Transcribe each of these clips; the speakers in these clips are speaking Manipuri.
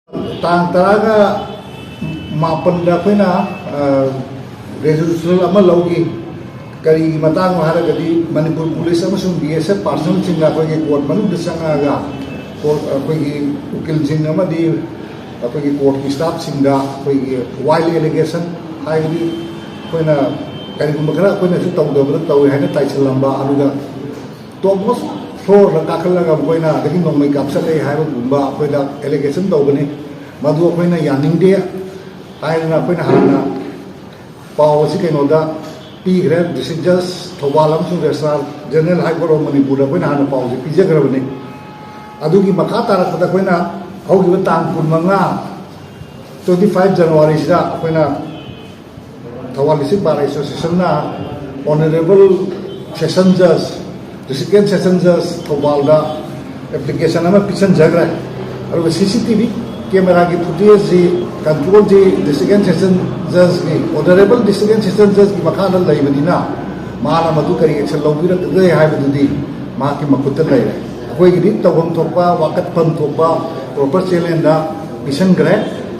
Tang taraga mapanda koina resolution ama laugi kari matang haragadi Manipur police amasung BSF person singa kogi court manu desangaga court kogi ukil singa amadi kogi court ki staff singa kogi wild allegation haidi koina kari kumakara koina su tawdobra tawi haina taisalamba aluga tomos floor rakakalaga koina kadi nongmai kapsale haiba gumba koina allegation tawbani madu koina yaningde haina koina hana पाव से कहीं पीग्रे डिस्ट्रिक्ट जज Thoubal registrar general high court of Manipur अखोना हाँ पाव से पीजग्रबने अदुगी मखा तारकपद अखोना हौगिबा तांग 25 जनवरी से अखोना Thoubal district bar association honourable session जज डिस्ट्रिक्ट सेशन जज थौबाल एप्लीकेशन पीछनजग्रे और सीसीटीवी कैमरा की फुटेज कंट्रोल जी डिस्ट्रिक्ट सेशन जज की ऑनरेबल डिस्ट्रिक्ट सेशन जज की मखाना लेबनीना माना मधु करी एक्शन लौबिरकदे हाइबदुदी मा की मखुत लेरे अखोइगिदि तवम थोपा वाकतफम थोपा प्रॉपर चैलेंज पिसनग्रे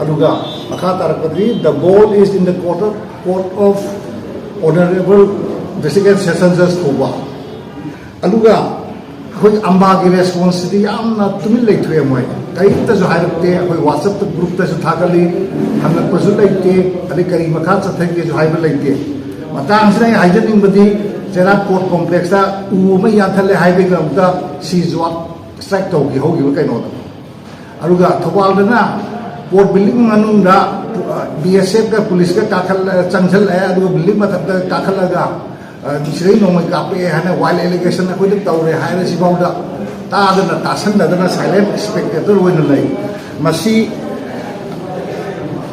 अदुगा मखा तारकदि the ball is in the court of honourable district session जज थोबा अदुगा अखोइ अंबा की रेस्पॉन्सिबिलिटी यामना तुमिन लेथुए मोय कईतसु हाइरते अखोइ व्हाट्सएप ग्रुप तसु थागली हंगपसु लेते अदि करी मखा चथगेसु हाइबा लेते मतांगसिना हाइजनिंगबदि जेरा कोर्ट कॉम्प्लेक्स दा उमा याथले हाइबेगमदा सीजवा स्ट्राइक तौगी होगिबा कैनोदा अरुगा थौबालदना कोर्ट बिल्डिंग मनुंगदा बीएसएफ का पुलिस का काखल चंगल है अदुगा बिल्डिंग मथकदा काखलगा सिरै नोमै कापे हाना वाइल्ड एलिगेशन अखोइ तौरे हाइरा सिबाउदा तादना तासनदना साइलेंट स्पेक्टेटर होइना लै मसी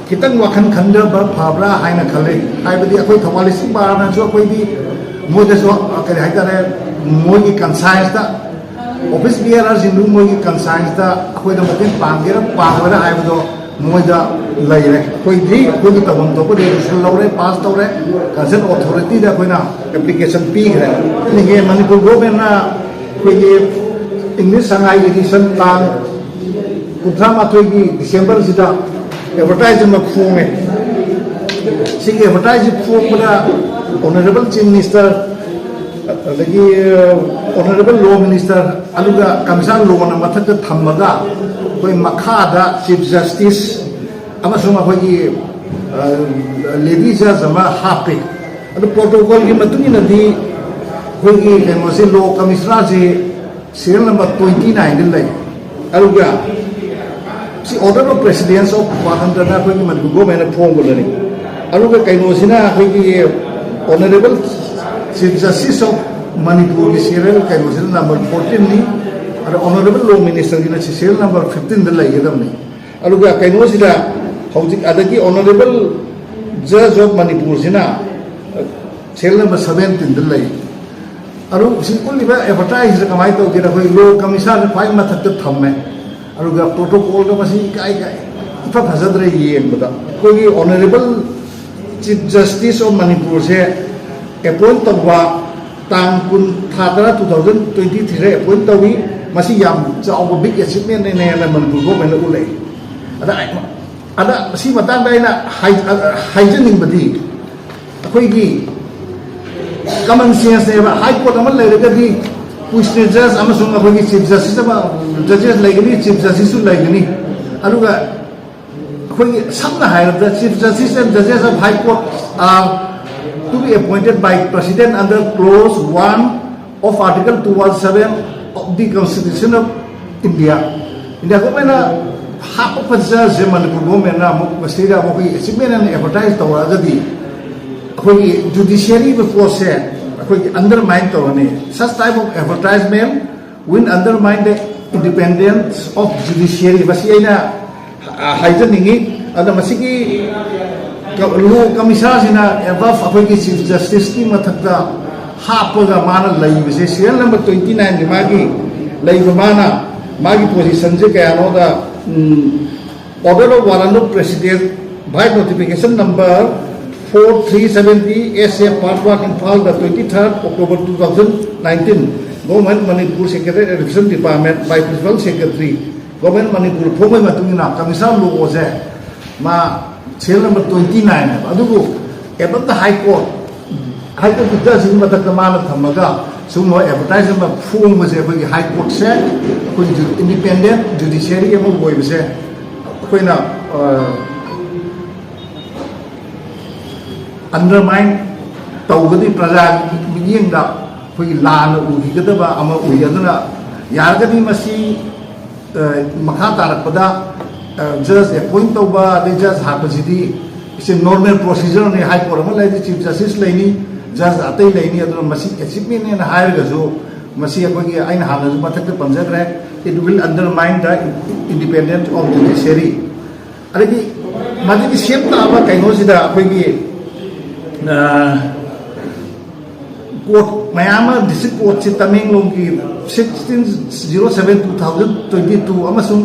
खितंग वखन खंदबा फाब्रा हाइना खले हाइबदि अखोइ थवालिसि बारना जो अखोइदि मोदसो करि हाइतारे मोगी कंसाइंस दा ऑफिस बियरर जिंदु मोगी कंसाइंस दा अखोइदा मतें पांगेरा पांगरा हाइबदो मोइदा लैरे अखोइदि अखोइदि तबम तोको रेजुलेशन लौरे पास तौरे कंसर्न अथॉरिटी दा अखोइना एप्लीकेशन पीग्रे निगे मणिपुर गवर्नमेंट ना अखोइदि इंग्लिश संघाई एडिशन तांग 38 की दिसंबर सिदा एडवर्टाइजमेंट फोंगे सिंग एडवर्टाइज फोंबदा ऑनरेबल चीफ मिनिस्टर अदगी ऑनरेबल लॉ मिनिस्टर अलुगा कमिशन लॉ न मथक थमगा कोई मखादा चीफ जस्टिस अमसुंग अखोगी लेडी जज अमा हापे अदु प्रोटोकॉल की मतुनी नदी कोई केनोसे लॉ कमिश्नर से serial number 29 lay aluga si order of presidents of 100 na kogi man government form bolani aluga kaino sina kogi honorable chief justice of Manipur ki serial kaino sina number 14 ni ada honorable law minister ki na serial number 15 da lay gedam ni aluga kaino sina hojik adagi honorable judge of Manipur sina serial number 17 da lay अरु सिंपली एडवर्टाइज कमाई तो के कोई लो कमिशन फाइ मथक थम्मे अरुगा प्रोटोकॉल का मसी काय काय इफा फजद्रे येंबदा कोई honourable chief justice of Manipur से अपॉइंट तबवा तांग कुन थादरा 2023 रे अपॉइंट तवी मसी याम चाव बिग अचीवमेंट ने मणिपुर गवर्नमेंट उले अदा मसी मतांग दाइना हाइजनिंग बदी अखोइगी कमन सेंस ने हाई कोर्ट अमल लेरगदी क्वेश्चन जज अमसुंग अखोगी चीफ जस्टिस अमा जजेस लेगनी चीफ जस्टिस लेगनी अरुगा अखोगी सबना हायरदा चीफ जस्टिस एंड जजेस of high court are to be appointed by president under clause 1 of article 217 of the constitution of India India government हाप ऑफ जज मणिपुर गवर्नमेंट ना मस्तीदा मोगी अचीवमेंट एंड एडवर्टाइज तवरागदी अखोगी जुडिशियरी प्रोसेस अखोगी अंडरमाइन तौरने such type of advertisement will undermine the independence of judiciary बसी आइना हाइजनिंगी अदा मसिगी लो कमिश्नर सिना एबव अखोगी चीफ जस्टिस की मथकदा हापगा माना लैबसे सीरियल नंबर 29 की मागी माना मागी पोजीशन से कयानोदा order of warrant of president by notification number 4370 SF Part 1 Impal the 23rd October 2019 Government Manipur Secretary Education Department by Principal Secretary government Manipur phoboi matungina commission law je ma cell number 29 adugu about the high court judge in matak mana thamaga sumo advertisement phone was every high court se koi independent judiciary emo boi se koina undermine tawgadi praja miyeng da koi lan uhi gadaba ama uhi aduna yargadi masi makha tarakpada judge appoint tawba the judge hapasidi is a normal procedure ne high court ma lai chief justice laini judge atai laini aduna masi achievement ne higher gajo masi akoi aina hana mathak panjagre it will undermine the independence of the judiciary alagi madi same ta aba kaino sida akoi court mayama district court si Tamenglong ki 16/07/2022 amasung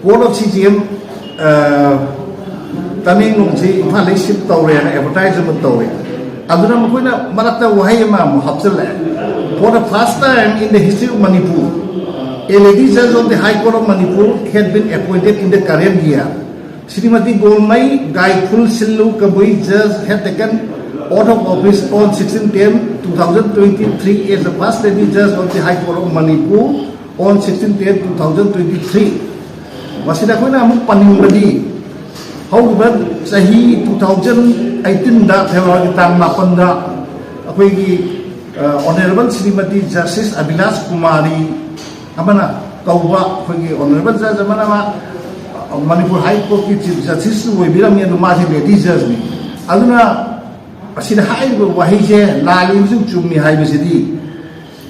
court of CGM Tamenglong si Imphal ship tawre na advertisement tawre aduna makoina marakta wahay ma hapsal for the first time in the history of Manipur a lady judge of the High Court of Manipur had been appointed in the current year. Srimati Golmai Gaiful Sillu Kabui judge had taken out of office on 16/10/2023 as the first lady judge of the High Court of Manipur on 16/10/2023. Masih aku nak paning badi. How about sahi 2018 da February tang 8 da aku ini Honorable Srimati Justice Abhilash Kumari amana kauba aku ini Honorable Judge amana ma Manipur High Court ki Chief Justice we biram ya ma si lady judge ni. Aduna asida hai go wahi je lali sung chumni hai bisidi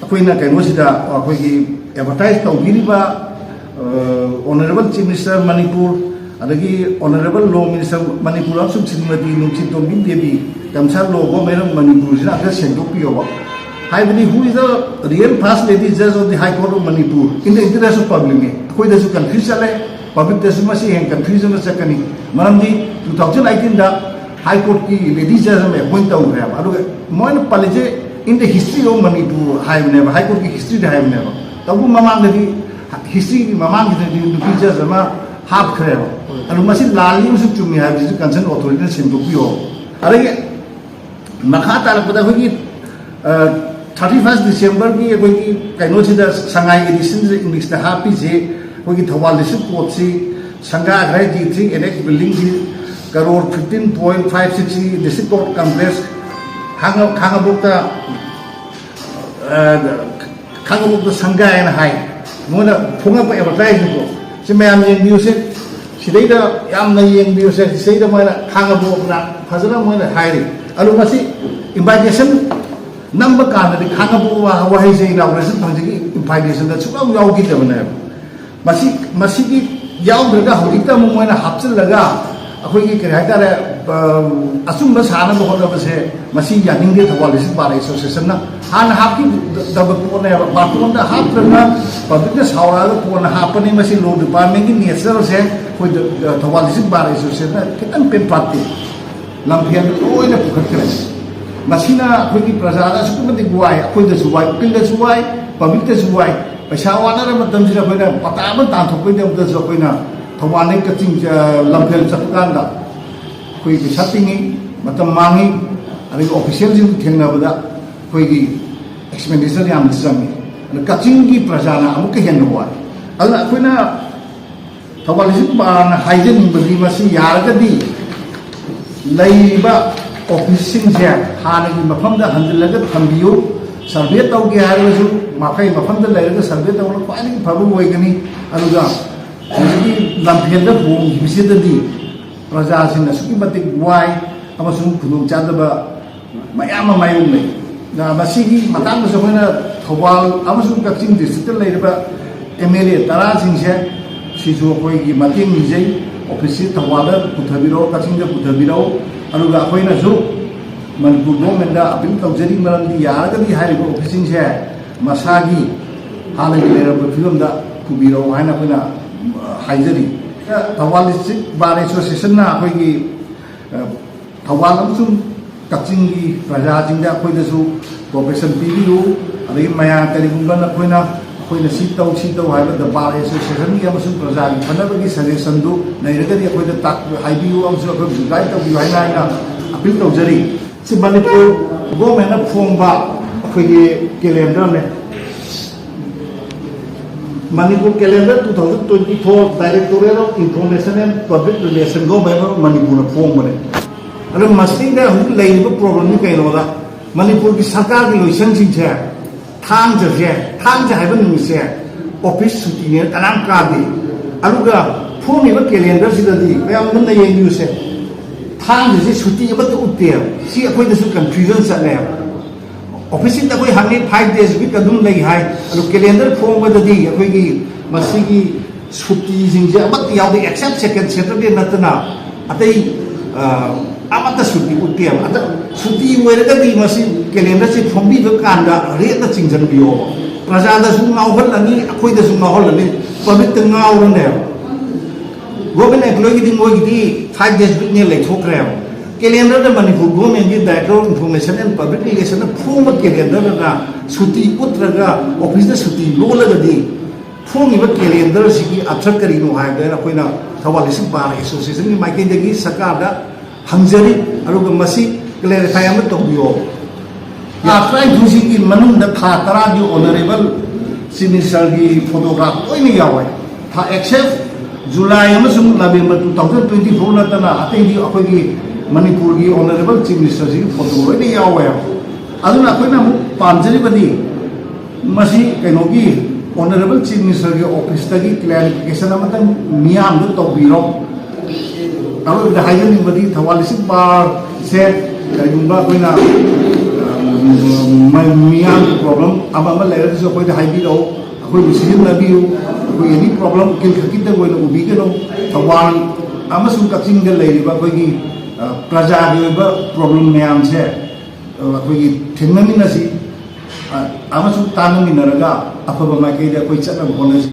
akoina kaino sida akoigi advertise tawgiriba Honorable Chief Minister Manipur adagi Honorable Law Minister Manipur sung Srimati Nungsit Tombi Devi kamsar logo meram Manipur sina ka sendopi oba hai bini who is the real first lady judge of the High Court of Manipur in the interest of public koi da su confusion le public da su masi hen confusion sa kani maramdi 2018 da High Court ki lady judge me appoint tau hai adu moin palije in the history of Manipur High Court ki history da hai never tabu mamang da history ki mamang ki the judge ma half khare adu masi lali su chumi hai ji concern authority sin do pio arege makha ta la pada hogi 31st December ki koi ki kaino sida sangai edition English da happy je koi ki thawal district court si sanga ghai ji 3 annex building ji crore 15.56 district court complex khangabukta sangai na hai mona phunga pa advertise ko si mayam yeng biu se sidaida yamna yeng biu se sidaida moina khangabukna phajana moina hairi alu masi invitation number kana di khangabu wa wahai se inauguration phangji invitation da chukau yaugi tabana masi ki yaudra hogita moina hapchal laga अखोई कई हाइतारे असुम साना होने मसी यानिंगे थवाल बार एसोसिएशन हाँ हापी दबने बाथरूम हापना पब्लिक सावरा पोन हापने लो डिपार्टमेंट की नेचर से थवाल बार एसोसिएशन खितन पेन पाते लंफेन लोन पुखरे अखोई प्रजा वाई अखोदू वाई उकिलू वाई पब्लिक वाई पैसा वाना पता ताथोपदमदू अखोना थवाने कचिंग लंफेल चपकांदा कोई पैसा तिंगी मतलब मांगी अरे ऑफिशियल जिन थेंगनाबदा कोई एक्सपेंडिचर याम चंगी कचिंग की प्रजाना अमुक हेन हुआ अदुना अखोइना थवालिसिन बारना हाइजेनिंग बदी मसी यारगदी लैबा ऑफिसिंग से हानगी मफमदा हंदलगा थंबियो सर्वे तौगे हारबसु माखै मफमदा लैरगा सर्वे तौना क्वाइनि फबु होइगनी अदुगा लंफेल होंगी प्रजा वाई खुद चादब मैम मायूं थौबाल कक्चिंग डिस्ट्रिक्ट MLA तरासे अखोई मतेंगीजै ऑफिस थौबाल पुथबीरो कक्चिंग पुथबीरो अखोइनसु मनपुर गवर्नमेंट अपील तौजरी मरमदी यारगदी हाइरिबो ऑफिसिंग से मसागी हालगी लेरब फिल्म पुबीरो हाइना अखोइना हाइजरी थौबाल डिस्ट्रिक्ट बार एसोसिएशन अखोई थौबाल कक्चिंग की प्रजा अखोदू प्रोफेशन पीबीरू अदगी मया करीगुंबा अखोइना ꯑꯩꯈꯣꯏꯅ ꯁꯤ ꯇꯧ ꯍꯥꯏꯕꯗ ꯕꯥꯔ ꯑꯦꯁꯣꯁꯤꯌꯦꯁꯟꯒꯤ ꯑꯃꯁꯨꯡ ꯄ꯭ꯔꯖꯥꯒꯤ ꯐꯅꯕꯒꯤ ꯁꯖꯦꯁꯟꯗꯨ ꯂꯩꯔꯒꯗꯤ ꯑꯩꯈꯣꯏꯗ ꯍꯥꯏꯕꯤꯌꯨ ꯑꯃꯁꯨꯡ ꯑꯩꯈꯣꯏꯕꯨ ꯒꯥꯏꯗ ꯇꯧꯕꯤꯌꯨ ꯍꯥꯏꯅ ꯑꯩꯅ ꯑꯄꯤꯜ ꯇꯧꯖꯔꯤ ꯁꯤ ꯃꯅꯤꯄꯨꯔ ꯒꯣꯔꯃꯦꯟꯅ ꯐꯣꯡꯕ ꯑꯩꯈꯣꯏꯒꯤ ꯀꯦꯂꯦꯟꯗꯔꯅꯦ Manipur calendar 2024 Directorate of Information and Public Relations Government Manipur form bane ado mastinga hu leiba problem ni kainoda Manipur ki sarkar ki loisan sing che thang je haiba ni se office suti ne tanam ka di aluga form ni ba calendar si di bayam nam na yeng yu se thang je suti ba tu utte si akoi da su confusion sa le office da koi hangi 5 days week adum lei hai alu calendar form da di akoi gi masi gi suti jing je amat yaw di except second Saturday natna atai amata suti utiam ata suti moira di masi calendar si phombi do kanda re ta chingjan biyo praja da su ngau hol ani akoi da su ngau hol ani public ta ngau ne government employee di moi di 5 days week ne lei thok re calendar da Manipur government di Director of Information and Public Relations form calendar da suti utraga office da suti lola da di form iba calendar si athak kari no hai da koina thawalising bar association ni mai ke gi sarkar da hangjari aruga masi clarify am to biyo after thusi ki manung da tha tara di honorable minister gi photograph oi ni yawai tha except July amasung November 2024 na tana atai di akoi gi Manipur ki honorable chief minister ji photo oi ni yawai aduna koina mu pamjari badi masi kaino gi honorable chief minister ki office ta gi clarification amatan miyam do to biro aro da hayen ni badi thawalising bar se kaigumba koina miyam problem ama lera so koi da haibi do koi muslim na biu koi any problem kin khakin da koina ubi ke no thawal amasung kaching da lei ba koi gi praja gi ba problem miyam se koi gi thenna mi na si amasung tanami naraga afaba ma ke da koi chatna bonus